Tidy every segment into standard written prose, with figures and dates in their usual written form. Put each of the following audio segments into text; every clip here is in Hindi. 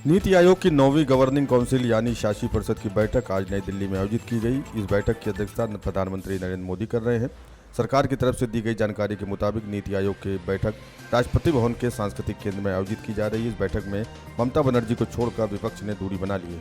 नीति आयोग की 9वीं गवर्निंग काउंसिल यानी शासी परिषद की बैठक आज नई दिल्ली में आयोजित की गई। इस बैठक की अध्यक्षता प्रधानमंत्री नरेंद्र मोदी कर रहे हैं। सरकार की तरफ से दी गई जानकारी के मुताबिक नीति आयोग की बैठक राष्ट्रपति भवन के सांस्कृतिक केंद्र में आयोजित की जा रही है। इस बैठक में ममता बनर्जी को छोड़कर विपक्ष ने दूरी बना ली है।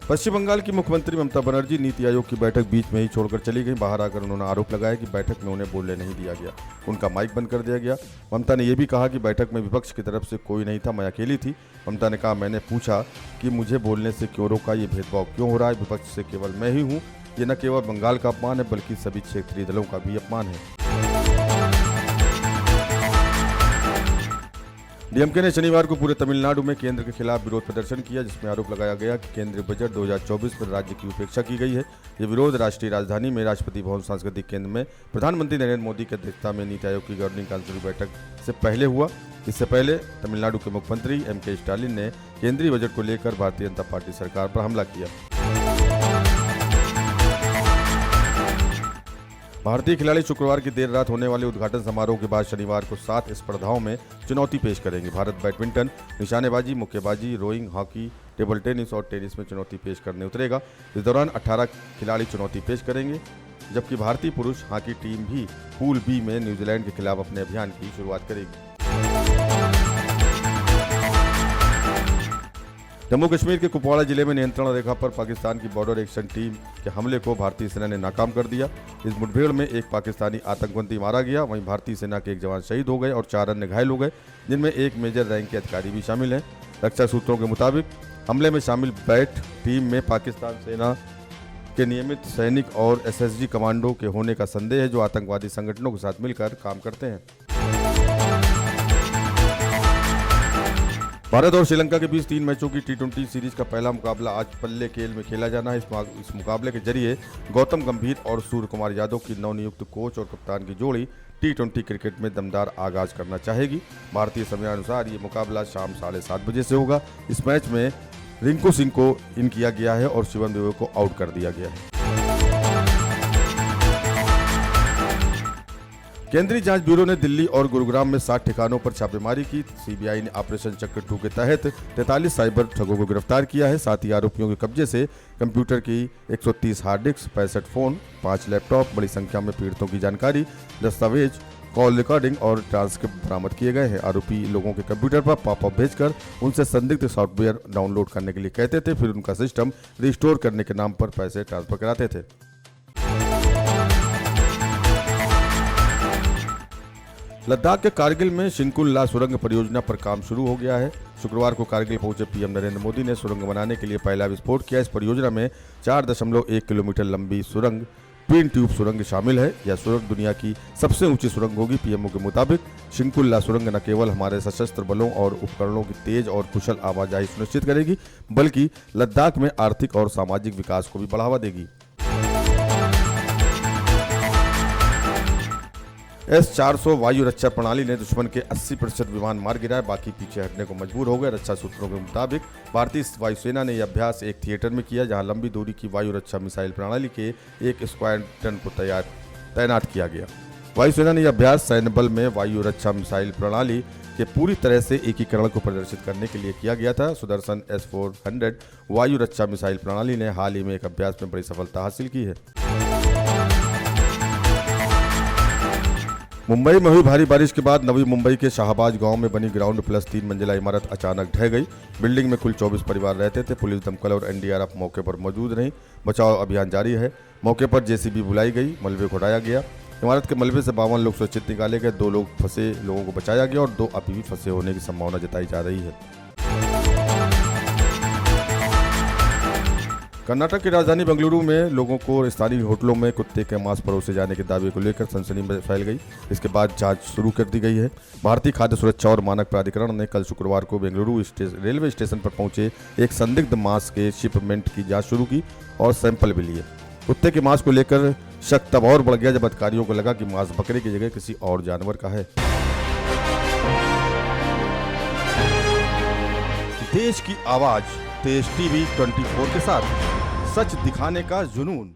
पश्चिम बंगाल की मुख्यमंत्री ममता बनर्जी नीति आयोग की बैठक बीच में ही छोड़कर चली गई। बाहर आकर उन्होंने आरोप लगाया कि बैठक में उन्हें बोलने नहीं दिया गया, उनका माइक बंद कर दिया गया। ममता ने यह भी कहा कि बैठक में विपक्ष की तरफ से कोई नहीं था, मैं अकेली थी। ममता ने कहा, मैंने पूछा कि मुझे बोलने से क्यों रोका, ये भेदभाव क्यों हो रहा है, विपक्ष से केवल मैं ही हूँ। ये न केवल बंगाल का अपमान है बल्कि सभी क्षेत्रीय दलों का भी अपमान है। डीएमके ने शनिवार को पूरे तमिलनाडु में केंद्र के खिलाफ विरोध प्रदर्शन किया, जिसमें आरोप लगाया गया कि केंद्रीय बजट 2024 पर राज्य की उपेक्षा की गई है। ये विरोध राष्ट्रीय राजधानी में राष्ट्रपति भवन सांस्कृतिक केंद्र में प्रधानमंत्री नरेंद्र मोदी की अध्यक्षता में नीति आयोग की गवर्निंग काउंसिल की बैठक से पहले हुआ। इससे पहले तमिलनाडु के मुख्यमंत्री एम.के. स्टालिन ने केंद्रीय बजट को लेकर भारतीय जनता पार्टी सरकार पर हमला किया। भारतीय खिलाड़ी शुक्रवार की देर रात होने वाले उद्घाटन समारोह के बाद शनिवार को 7 स्पर्धाओं में चुनौती पेश करेंगे। भारत बैडमिंटन, निशानेबाजी, मुक्केबाजी, रोइंग, हॉकी, टेबल टेनिस और टेनिस में चुनौती पेश करने उतरेगा। इस दौरान 18 खिलाड़ी चुनौती पेश करेंगे, जबकि भारतीय पुरुष हॉकी टीम भी पूल बी में न्यूजीलैंड के खिलाफ अपने अभियान की शुरुआत करेगी। जम्मू कश्मीर के कुपवाड़ा जिले में नियंत्रण रेखा पर पाकिस्तान की बॉर्डर एक्शन टीम के हमले को भारतीय सेना ने नाकाम कर दिया। इस मुठभेड़ में एक पाकिस्तानी आतंकवादी मारा गया, वहीं भारतीय सेना के एक जवान शहीद हो गए और 4 अन्य घायल हो गए, जिनमें एक मेजर रैंक के अधिकारी भी शामिल हैं। रक्षा सूत्रों के मुताबिक हमले में शामिल बैट टीम में पाकिस्तान सेना के नियमित सैनिक और एसएसजी कमांडो के होने का संदेह है, जो आतंकवादी संगठनों के साथ मिलकर काम करते हैं। भारत और श्रीलंका के बीच 3 मैचों की टी20 सीरीज का पहला मुकाबला आज पल्लेकेल में खेला जाना है। इस मुकाबले के जरिए गौतम गंभीर और सूर्य कुमार यादव की नवनियुक्त कोच और कप्तान की जोड़ी टी20 क्रिकेट में दमदार आगाज करना चाहेगी। भारतीय समयानुसार ये मुकाबला शाम 7:30 बजे से होगा। इस मैच में रिंकू सिंह को इन किया गया है और शिवम दुबे को आउट कर दिया गया है। केंद्रीय जांच ब्यूरो ने दिल्ली और गुरुग्राम में 60 ठिकानों पर छापेमारी की। सीबीआई ने ऑपरेशन चक्र 2 के तहत 43 साइबर ठगों को गिरफ्तार किया है। साथ ही आरोपियों के कब्जे से कंप्यूटर की 130 हार्ड डिस्क, 65 फोन, 5 लैपटॉप, बड़ी संख्या में पीड़ितों की जानकारी, दस्तावेज, कॉल रिकॉर्डिंग और ट्रांसक्रिप्ट बरामद किए गए हैं। आरोपी लोगों के कंप्यूटर पर पॉपअप भेजकर उनसे संदिग्ध सॉफ्टवेयर डाउनलोड करने के लिए कहते थे, फिर उनका सिस्टम रिस्टोर करने के नाम पर पैसे ट्रांसफर कराते थे। लद्दाख के कारगिल में शिंकुल ला सुरंग परियोजना पर काम शुरू हो गया है। शुक्रवार को कारगिल पहुंचे पीएम नरेंद्र मोदी ने सुरंग बनाने के लिए पहला विस्फोट किया। इस परियोजना में 4.1 किलोमीटर लंबी सुरंग ट्विन ट्यूब सुरंग शामिल है। यह सुरंग दुनिया की सबसे ऊंची सुरंग होगी। पीएमओ के मुताबिक शिंकुल ला सुरंग न केवल हमारे सशस्त्र बलों और उपकरणों की तेज और कुशल आवाजाही सुनिश्चित करेगी, बल्कि लद्दाख में आर्थिक और सामाजिक विकास को भी बढ़ावा देगी। S-400 वायु रक्षा प्रणाली ने दुश्मन के 80% विमान मार गिराए, बाकी पीछे हटने को मजबूर हो गए। रक्षा सूत्रों के मुताबिक भारतीय वायुसेना ने यह अभ्यास एक थिएटर में किया, जहां लंबी दूरी की वायु रक्षा मिसाइल प्रणाली के एक स्क्वाड्रन को तैनात किया गया। वायुसेना ने यह अभ्यास सैन्य बल में वायु रक्षा मिसाइल प्रणाली के पूरी तरह से एकीकरण को प्रदर्शित करने के लिए किया गया था। सुदर्शन S-400 वायु रक्षा मिसाइल प्रणाली ने हाल ही में एक अभ्यास में बड़ी सफलता हासिल की है। मुंबई में हुई भारी बारिश के बाद नवी मुंबई के शाहबाज गांव में बनी ग्राउंड प्लस 3 मंजिला इमारत अचानक ढह गई। बिल्डिंग में कुल 24 परिवार रहते थे। पुलिस, दमकल और एनडीआरएफ मौके पर मौजूद रही। बचाव अभियान जारी है। मौके पर जेसीबी बुलाई गई, मलबे को हटाया गया। इमारत के मलबे से 52 लोग सुरक्षित निकाले गए। 2 लोग फंसे लोगों को बचाया गया और 2 अभी भी फंसे होने की संभावना जताई जा रही है। कर्नाटक की राजधानी बेंगलुरु में लोगों को स्थानीय होटलों में कुत्ते के मांस परोसे जाने के दावे को लेकर सनसनी फैल गई। इसके बाद जांच शुरू कर दी गई है। भारतीय खाद्य सुरक्षा और मानक प्राधिकरण ने कल शुक्रवार को बेंगलुरु रेलवे स्टेशन पर पहुंचे एक संदिग्ध मांस के शिपमेंट की जांच शुरू की और सैंपल भी लिए। कुत्ते के मांस को लेकर शक तब और बढ़ गया जब अधिकारियों को लगा कि मांस बकरे की जगह किसी और जानवर का है। देश की आवाज तेज टीवी 24 के साथ सच दिखाने का जुनून।